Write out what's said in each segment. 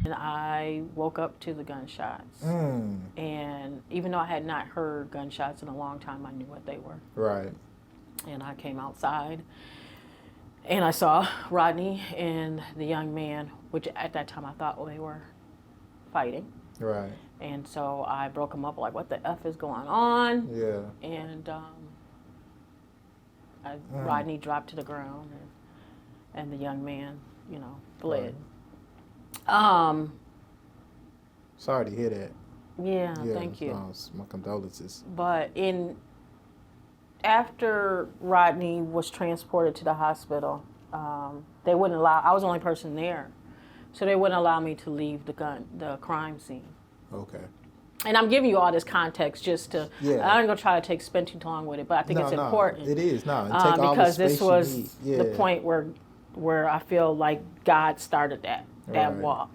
And I woke up to the gunshots. And even though I had not heard gunshots in a long time, I knew what they were. Right. And I came outside and I saw Rodney and the young man, which at that time I thought they were fighting. Right. And so I broke them up, like, what the F is going on? Yeah. And Rodney dropped to the ground, and the young man, fled. Right. Sorry to hear that. Yeah, thank you. My condolences. But after Rodney was transported to the hospital, they wouldn't allow. I was the only person there, so they wouldn't allow me to leave the crime scene. Okay. And I'm giving you all this context just to. Yeah. I'm gonna try to spend too long with it, but I think it's important. It is take all because the space this was you need. the point where I feel like God started that Right. walk.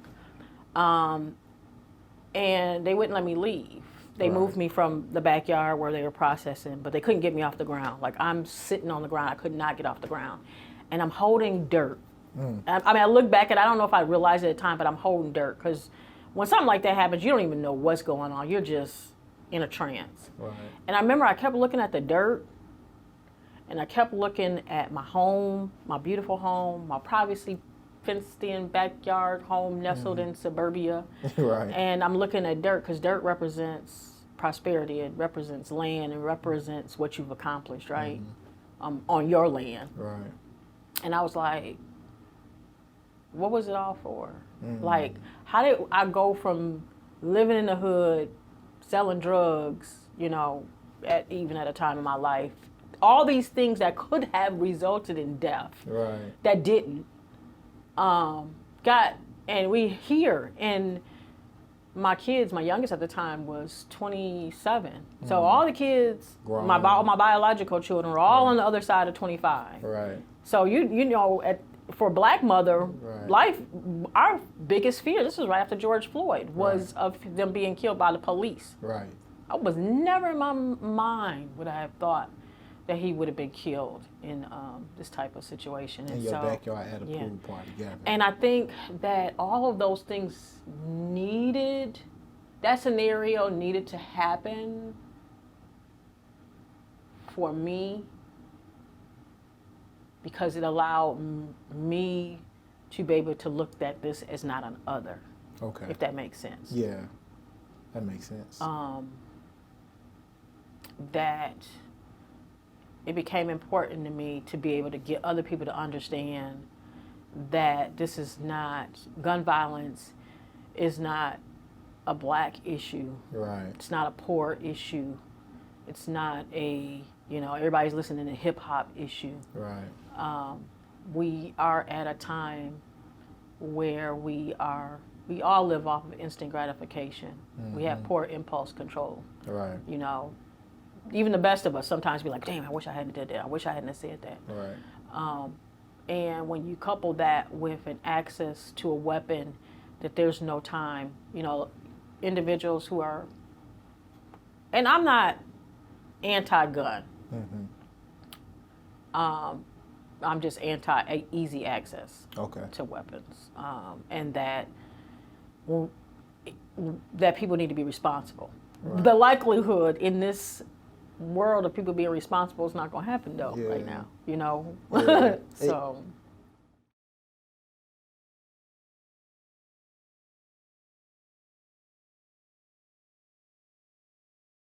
And they wouldn't let me leave. They Right. moved me from the backyard where they were processing, but they couldn't get me off the ground. Like, I'm sitting on the ground. I could not get off the ground. And I'm holding dirt. I look back and I don't know if I realized it at the time, but I'm holding dirt. Because when something like that happens, you don't even know what's going on. You're just in a trance. Right. And I remember I kept looking at the dirt. And I kept looking at my home, my beautiful home, my privacy fenced-in backyard home nestled in suburbia. Right. And I'm looking at dirt because dirt represents prosperity. It represents land. It represents what you've accomplished, right? On your land. Right. And I was like, what was it all for? Like, how did I go from living in the hood, selling drugs, even at a time in my life, all these things that could have resulted in death, Right. that didn't, and we here, and my kids, my youngest at the time was 27. So all the kids, Grown. all my biological children were all on the other side of 25. Right. So for Black mother, Right. life, our biggest fear, this was right after George Floyd, was of them being killed by the police. Right. I was never in my mind would I have thought that he would have been killed in this type of situation. In your backyard at a pool party. Yeah. And I think that all of those things that scenario needed to happen for me, because it allowed me to be able to look at this as not an other. Okay. If that makes sense. Yeah. That makes sense. That it became important to me to be able to get other people to understand that this is not, gun violence is not a Black issue. Right. It's not a poor issue. It's not a, everybody's listening to hip hop issue. Right. We are at a time where we all live off of instant gratification. We have poor impulse control. Right. Even the best of us sometimes be like, damn, I wish I hadn't did that. I wish I hadn't said that. Right. And when you couple that with an access to a weapon, that there's no time, individuals who are, and I'm not anti-gun. I'm just anti-easy access to weapons. And that people need to be responsible. Right. The likelihood in this world of people being responsible is not going to happen though right now, Yeah. So